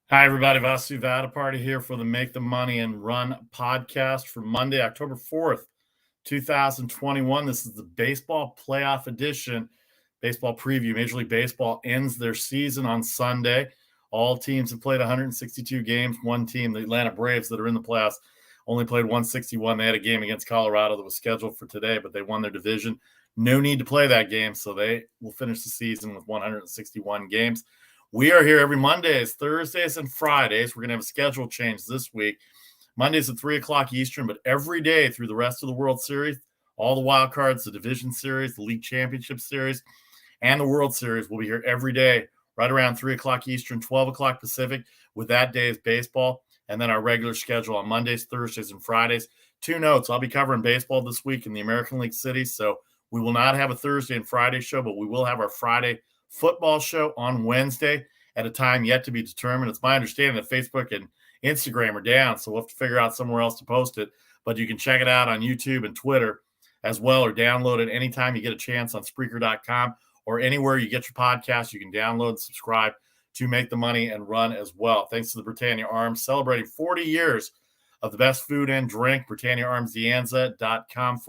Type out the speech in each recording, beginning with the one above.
Hi, everybody. Vasu Vadaparty here for the Make the Money and Run podcast for Monday, October 4th, 2021. This is the baseball playoff edition, baseball preview. Major League Baseball ends their season on Sunday. All teams have played 162 games. One team, the Atlanta Braves, that are in the playoffs, only played 161. They had a game against Colorado that was scheduled for today, but they won their division. No need to play that game, so they will finish the season with 161 games. We are here every Mondays, Thursdays, and Fridays. We're going to have a schedule change this week. Mondays at 3 o'clock Eastern, but every day through the rest of the World Series, all the wild cards, the Division Series, the League Championship Series, and the World Series will be here every day, right around 3 o'clock Eastern, 12 o'clock Pacific, with that day's baseball, and then our regular schedule on Mondays, Thursdays, and Fridays. Two notes, I'll be covering baseball this week in the American League cities, so we will not have a Thursday and Friday show, but we will have our Friday football show on Wednesday at a time yet to be determined. It's my understanding that Facebook and Instagram are down, so we'll have to figure out somewhere else to post it. But you can check it out on YouTube and Twitter as well, or download it anytime you get a chance on Spreaker.com or anywhere you get your podcast. You can download and subscribe to Make the Money and Run as well. Thanks to the Britannia Arms, celebrating 40 years of the best food and drink. BritanniaArmsDeanza.com,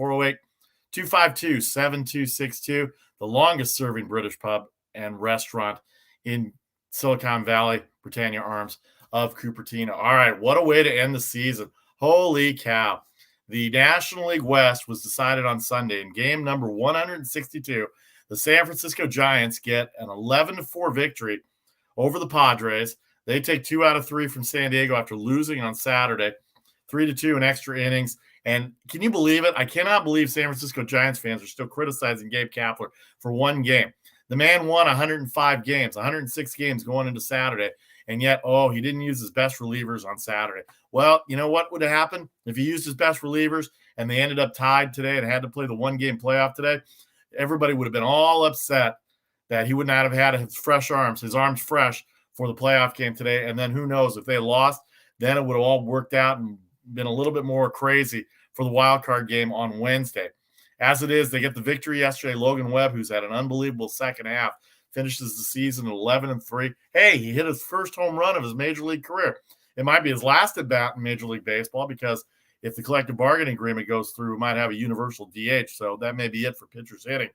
408-252-7262, the longest serving British pub and restaurant in Silicon Valley, Britannia Arms of Cupertino. All right, what a way to end the season. Holy cow. The National League West was decided on Sunday in game number 162. The San Francisco Giants get an 11-4 victory over the Padres. They take 2 out of 3 from San Diego after losing on Saturday, 3-2 in extra innings. And can you believe it? I cannot believe San Francisco Giants fans are still criticizing Gabe Kapler for one game. The man won 105 games, 106 games going into Saturday, and yet, he didn't use his best relievers on Saturday. Well, you know what would have happened if he used his best relievers and they ended up tied today and had to play the one-game playoff today? Everybody would have been all upset that he would not have had his arms fresh for the playoff game today. And then who knows, if they lost, then it would have all worked out and been a little bit more crazy for the wild card game on Wednesday. As it is, they get the victory yesterday. Logan Webb, who's had an unbelievable second half, finishes the season at 11-3. Hey, he hit his first home run of his major league career. It might be his last at bat in Major League Baseball, because if the collective bargaining agreement goes through, we might have a universal DH. So that may be it for pitchers hitting.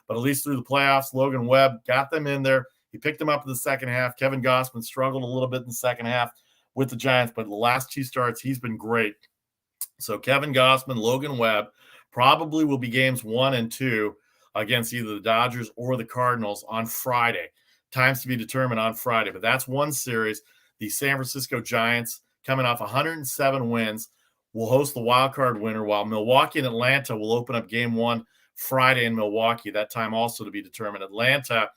But at least through the playoffs, Logan Webb got them in there. He picked them up in the second half. Kevin Gausman struggled a little bit in the second half with the Giants, but the last two starts, he's been great. So Kevin Gausman, Logan Webb probably will be games 1 and 2 against either the Dodgers or the Cardinals on Friday. Times to be determined on Friday, but that's one series. The San Francisco Giants, coming off 107 wins, will host the Wildcard Winner, while Milwaukee and Atlanta will open up game 1 Friday in Milwaukee. That time also to be determined. Atlanta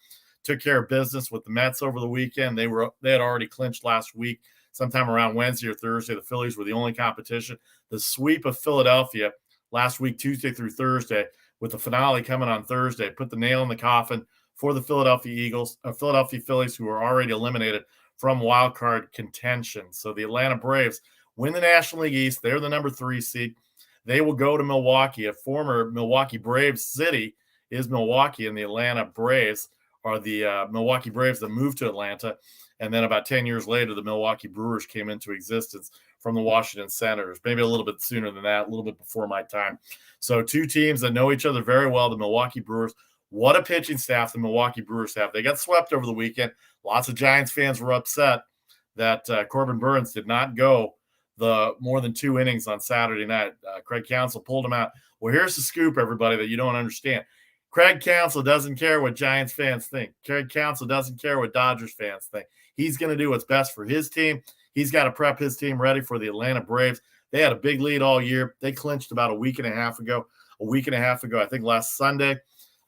took care of business with the Mets over the weekend. They had already clinched last week, sometime around Wednesday or Thursday. The Phillies were the only competition. The sweep of Philadelphia last week, Tuesday through Thursday, with the finale coming on Thursday, put the nail in the coffin for the Philadelphia Phillies, who are already eliminated from wild card contention. So the Atlanta Braves win the National League East. They're the number 3 seed. They will go to Milwaukee. A former Milwaukee Braves city is Milwaukee, and the Atlanta Braves are the Milwaukee Braves that moved to Atlanta. And then about 10 years later, the Milwaukee Brewers came into existence from the Washington Senators, maybe a little bit sooner than that, a little bit before my time. So two teams that know each other very well, the Milwaukee Brewers. What a pitching staff the Milwaukee Brewers have. They got swept over the weekend. Lots of Giants fans were upset that Corbin Burns did not go the more than 2 innings on Saturday night. Craig Counsell pulled him out. Well, here's the scoop, everybody, that you don't understand. Craig Counsell doesn't care what Giants fans think. Craig Counsell doesn't care what Dodgers fans think. He's going to do what's best for his team. He's got to prep his team ready for the Atlanta Braves. They had a big lead all year. They clinched about a week and a half ago, I think last Sunday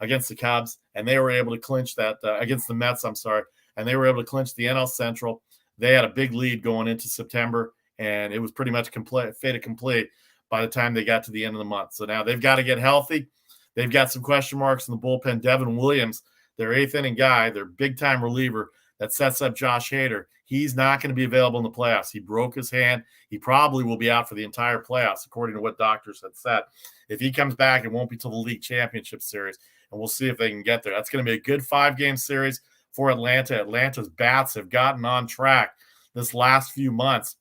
against the Cubs, and they were able to clinch that against the Mets, and they were able to clinch the NL Central. They had a big lead going into September, and it was pretty much fait accompli by the time they got to the end of the month. So now they've got to get healthy. They've got some question marks in the bullpen. Devin Williams, their 8th inning guy, their big-time reliever that sets up Josh Hader, he's not going to be available in the playoffs. He broke his hand. He probably will be out for the entire playoffs, according to what doctors had said. If he comes back, it won't be till the League Championship Series, and we'll see if they can get there. That's going to be a good 5-game series for Atlanta. Atlanta's bats have gotten on track. this last few months.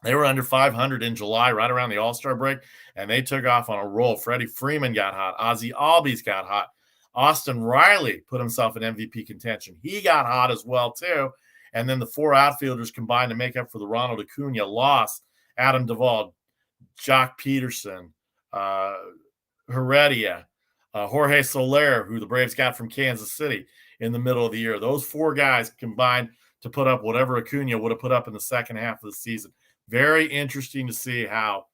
They were under 500 in July, right around the All-Star break, and they took off on a roll. Freddie Freeman got hot. Ozzie Albies got hot. Austin Riley put himself in MVP contention. He got hot as well, too. And then the four outfielders combined to make up for the Ronald Acuna loss. Adam Duvall, Jock Peterson, Heredia, Jorge Soler, who the Braves got from Kansas City in the middle of the year. Those four guys combined to put up whatever Acuna would have put up in the second half of the season. Very interesting to see how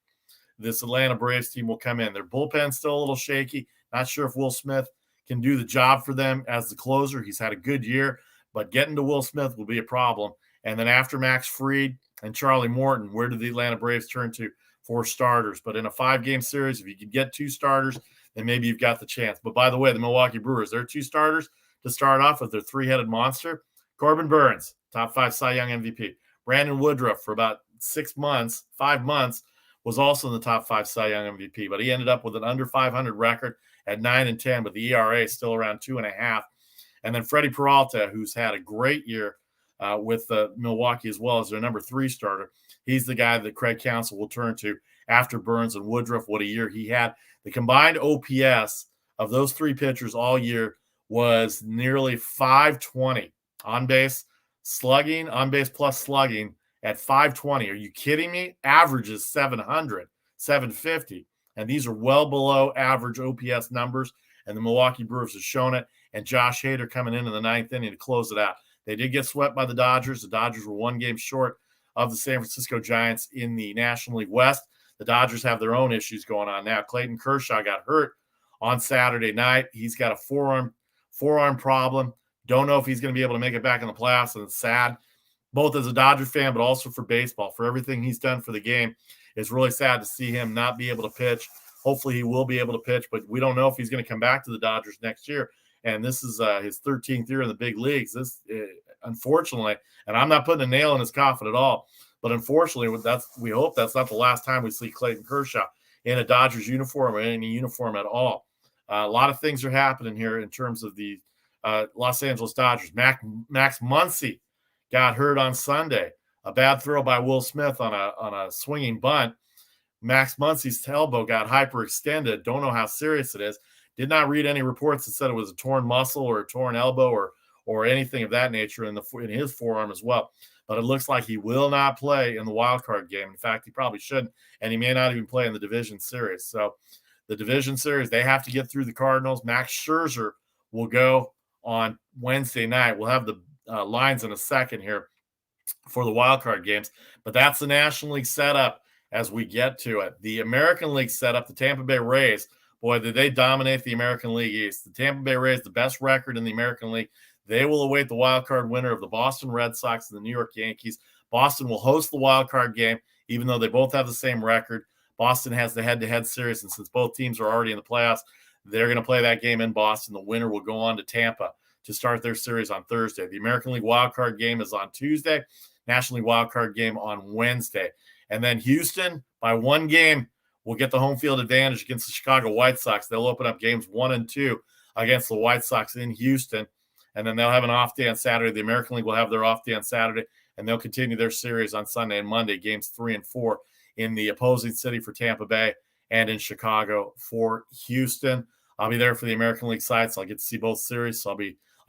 this Atlanta Braves team will come in. Their bullpen's still a little shaky. Not sure if Will Smith can do the job for them as the closer. He's had a good year, but getting to Will Smith will be a problem. And then after Max Fried and Charlie Morton, where do the Atlanta Braves turn to for starters? But in a 5-game series, if you could get 2 starters, then maybe you've got the chance. But by the way, the Milwaukee Brewers, their 2 starters to start off with their 3-headed monster. Corbin Burns, top 5 Cy Young MVP. Brandon Woodruff, for about 5 months, was also in the top 5 Cy Young MVP, but he ended up with an under 500 record at 9-10, but the ERA is still around 2.5. And then Freddie Peralta, who's had a great year with Milwaukee as well as their number 3 starter. He's the guy that Craig Counsell will turn to after Burns and Woodruff. What a year he had. The combined OPS of those 3 pitchers all year was nearly 520. On base plus slugging at 520. Are you kidding me? Average is 700, 750. And these are well below average OPS numbers. And the Milwaukee Brewers have shown it. And Josh Hader coming in the 9th inning to close it out. They did get swept by the Dodgers. The Dodgers were 1 game short of the San Francisco Giants in the National League West. The Dodgers have their own issues going on now. Clayton Kershaw got hurt on Saturday night. He's got a forearm problem. Don't know if he's going to be able to make it back in the playoffs, and it's sad, both as a Dodger fan, but also for baseball. For everything he's done for the game, it's really sad to see him not be able to pitch. Hopefully he will be able to pitch, but we don't know if he's going to come back to the Dodgers next year. And this is his 13th year in the big leagues. This, unfortunately, and I'm not putting a nail in his coffin at all, but unfortunately, we hope that's not the last time we see Clayton Kershaw in a Dodgers uniform or any uniform at all. A lot of things are happening here in terms of the Los Angeles Dodgers. Max Muncy got hurt on Sunday. A bad throw by Will Smith on a swinging bunt. Max Muncy's elbow got hyperextended. Don't know how serious it is. Did not read any reports that said it was a torn muscle or a torn elbow or anything of that nature in his forearm as well. But it looks like he will not play in the wild card game. In fact, he probably shouldn't, and he may not even play in the division series. So the division series, they have to get through the Cardinals. Max Scherzer will go on Wednesday night. We'll have the lines in a second here for the wild card games, but that's the National League setup as we get to it. The American League setup, the Tampa Bay Rays, boy, did they dominate the American League East. The Tampa Bay Rays, the best record in the American League. They will await the wild card winner of the Boston Red Sox and the New York Yankees. Boston will host the wild card game, even though they both have the same record. Boston has the head-to-head series, and since both teams are already in the playoffs, they're going to play that game in Boston. The winner will go on to Tampa to start their series on Thursday. The American League wild card game is on Tuesday. National League wild card game on Wednesday. And then Houston, by 1 game, will get the home field advantage against the Chicago White Sox. They'll open up games 1 and 2 against the White Sox in Houston. And then they'll have an off day on Saturday. The American League will have their off day on Saturday, and they'll continue their series on Sunday and Monday, games 3 and 4 in the opposing city for Tampa Bay and in Chicago for Houston. I'll be there for the American League side, so I'll get to see both series. So I'll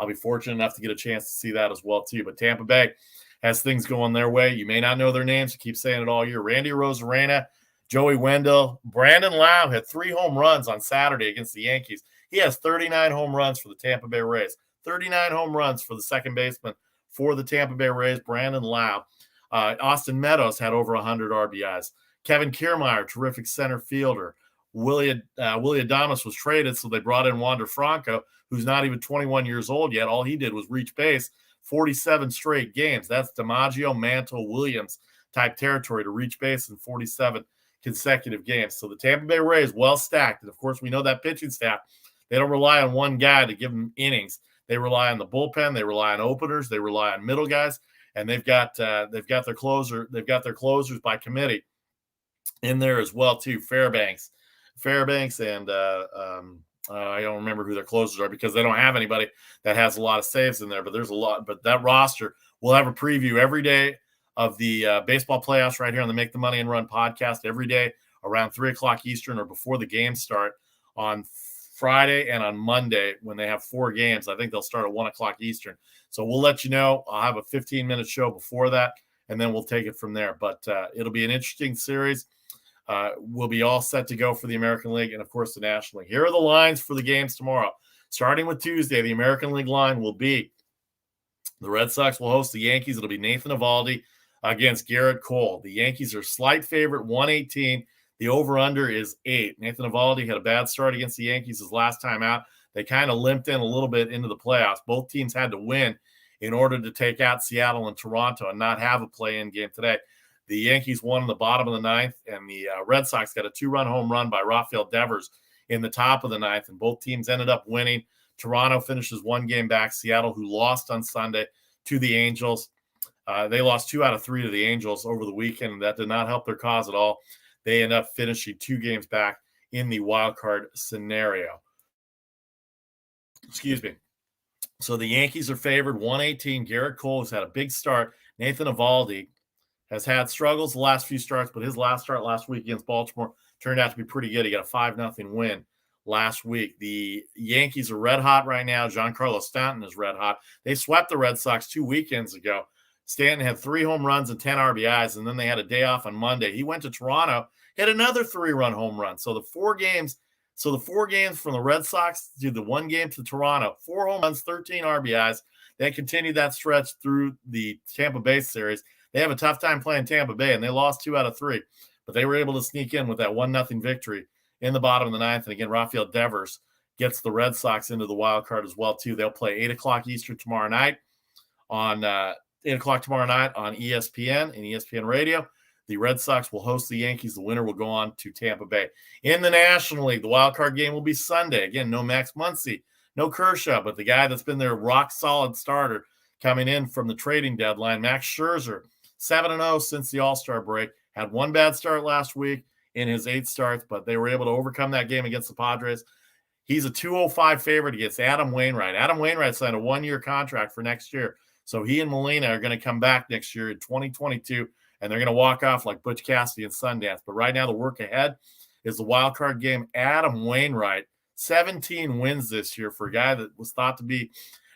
be fortunate enough to get a chance to see that as well too. But Tampa Bay has things going their way. You may not know their names. I keep saying it all year. Randy Arozarena, Joey Wendell, Brandon Lau had 3 home runs on Saturday against the Yankees. He has 39 home runs for the Tampa Bay Rays. 39 home runs for the second baseman for the Tampa Bay Rays, Brandon Lau. Austin Meadows had over 100 RBIs. Kevin Kiermaier, terrific center fielder. Willie Adames was traded, so they brought in Wander Franco, who's not even 21 years old yet. All he did was reach base 47 straight games. That's DiMaggio, Mantle, Williams type territory to reach base in 47 consecutive games. So the Tampa Bay Rays, well stacked. And, of course, we know that pitching staff, they don't rely on one guy to give them innings. They rely on the bullpen. They rely on openers. They rely on middle guys, and they've got their closer. They've got their closers by committee in there as well too. Fairbanks, and I don't remember who their closers are because they don't have anybody that has a lot of saves in there. But there's a lot. But that roster, we'll have a preview every day of the baseball playoffs right here on the Make the Money and Run podcast every day around 3 o'clock Eastern or before the games start on Friday and on Monday when they have 4 games. I think they'll start at 1 o'clock Eastern. So we'll let you know. I'll have a 15-minute show before that, and then we'll take it from there. But it'll be an interesting series. We'll be all set to go for the American League and, of course, the National League. Here are the lines for the games tomorrow. Starting with Tuesday, the American League line will be the Red Sox will host the Yankees. It'll be Nathan Eovaldi against Garrett Cole. The Yankees are slight favorite, 118. The over-under is 8. Nathan Eovaldi had a bad start against the Yankees his last time out. They kind of limped in a little bit into the playoffs. Both teams had to win in order to take out Seattle and Toronto and not have a play-in game today. The Yankees won in the bottom of the ninth, and the Red Sox got a 2-run home run by Rafael Devers in the top of the ninth, and both teams ended up winning. Toronto finishes 1 game back. Seattle, who lost on Sunday to the Angels, they lost 2 out of 3 to the Angels over the weekend, and that did not help their cause at all. They end up finishing 2 games back in the wild card scenario. Excuse me. So the Yankees are favored 118. Garrett Cole has had a big start. Nathan Eovaldi has had struggles the last few starts, but his last start last week against Baltimore turned out to be pretty good. He got a 5-0 win last week. The Yankees are red hot right now. Giancarlo Stanton is red hot. They swept the Red Sox 2 weekends ago. Stanton had 3 home runs and 10 RBIs, and then they had a day off on Monday. He went to Toronto, hit another 3-run home run. So the 4 games from the Red Sox to the 1 game to Toronto, 4 home runs, 13 RBIs. They continued that stretch through the Tampa Bay series. They have a tough time playing Tampa Bay, and they lost 2 out of 3. But they were able to sneak in with that 1-0 victory in the bottom of the ninth. And again, Rafael Devers gets the Red Sox into the wild card as well, too. They'll play 8 o'clock Eastern tomorrow night on 8 o'clock tomorrow night on ESPN and ESPN Radio. The Red Sox will host the Yankees. The winner will go on to Tampa Bay. In the National League, the wild card game will be Sunday. Again, no Max Muncy, no Kershaw, but the guy that's been their rock-solid starter coming in from the trading deadline, Max Scherzer, 7-0 since the All-Star break. Had 1 bad start last week in his 8 starts, but they were able to overcome that game against the Padres. He's a 205 favorite against Adam Wainwright. Adam Wainwright signed a 1-year contract for next year. So he and Molina are going to come back next year in 2022, and they're going to walk off like Butch Cassidy and Sundance. But right now the work ahead is the wild card game. Adam Wainwright, 17 wins this year for a guy that was thought to be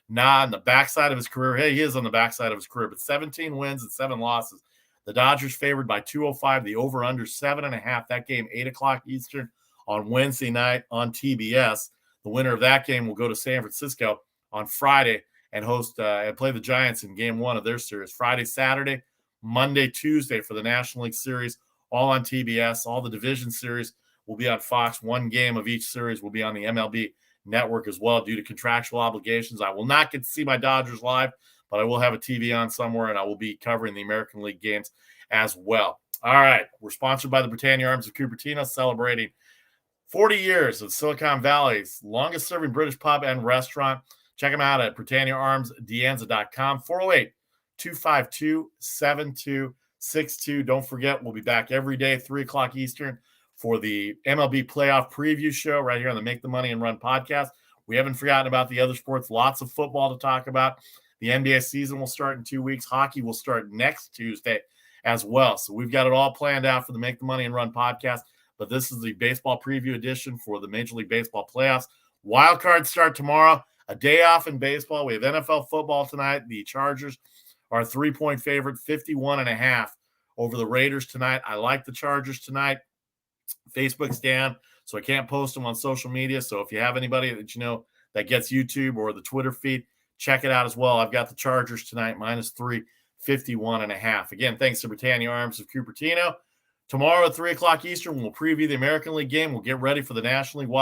not on the backside of his career. Hey, he is on the backside of his career, but 17 wins and 7 losses. The Dodgers favored by 205. The over-under 7.5. That game, 8 o'clock Eastern on Wednesday night on TBS. The winner of that game will go to San Francisco on Friday and host and play the Giants in Game 1 of their series. Friday, Saturday, Monday, Tuesday for the National League Series, all on TBS. All the division series will be on Fox. 1 game of each series will be on the MLB Network as well due to contractual obligations. I will not get to see my Dodgers live, but I will have a TV on somewhere, and I will be covering the American League games as well. All right, we're sponsored by the Britannia Arms of Cupertino, celebrating 40 years of Silicon Valley's longest-serving British pub and restaurant. Check them out at BritanniaArmsDianza.com, 408-252-7262. Don't forget, we'll be back every day, 3 o'clock Eastern, for the MLB Playoff Preview Show right here on the Make the Money and Run podcast. We haven't forgotten about the other sports. Lots of football to talk about. The NBA season will start in 2 weeks. Hockey will start next Tuesday as well. So we've got it all planned out for the Make the Money and Run podcast. But this is the baseball preview edition for the Major League Baseball playoffs. Wild cards start tomorrow. A day off in baseball. We have NFL football tonight. The Chargers are a 3-point favorite, 51.5 over the Raiders tonight. I like the Chargers tonight. Facebook's down, so I can't post them on social media. So if you have anybody that you know that gets YouTube or the Twitter feed, check it out as well. I've got the Chargers tonight, -3, 51.5. Again, thanks to Britannia Arms of Cupertino. Tomorrow at 3 o'clock Eastern, we'll preview the American League game. We'll get ready for the National League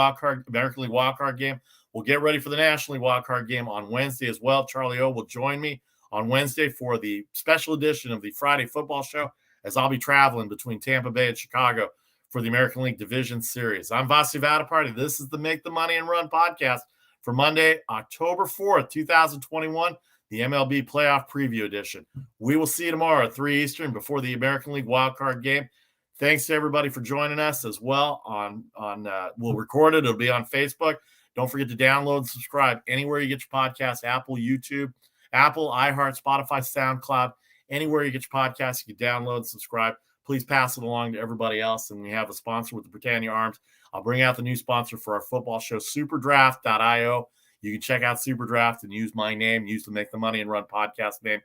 American League Wildcard game. We'll get ready for the National League Wildcard game on Wednesday as well. Charlie O will join me on Wednesday for the special edition of the Friday Football Show, as I'll be traveling between Tampa Bay and Chicago for the American League Division Series. I'm Vasi Vadaparty. This is the Make the Money and Run podcast for Monday, October 4th, 2021, the MLB Playoff Preview Edition. We will see you tomorrow at 3 Eastern before the American League Wildcard game. Thanks to everybody for joining us as well. We'll record it. It'll be on Facebook. Don't forget to download and subscribe anywhere you get your podcast, Apple, YouTube, Apple, iHeart, Spotify, SoundCloud, Anywhere you get your podcast, you can download and subscribe. Please pass it along to everybody else. And we have a sponsor with the Britannia Arms. I'll bring out the new sponsor for our football show, superdraft.io. You can check out Superdraft and use my name, use the Make the Money and Run podcast name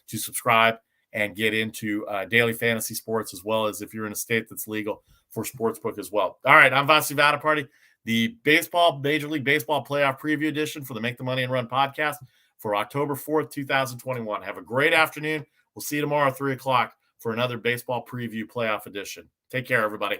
to subscribe and get into daily fantasy sports, as well as if you're in a state that's legal for sportsbook as well. All right, I'm Vasi Vadaparty, the Major League Baseball playoff preview edition for the Make the Money and Run podcast for October 4th, 2021. Have a great afternoon. We'll see you tomorrow at 3 o'clock for another baseball preview playoff edition. Take care, everybody.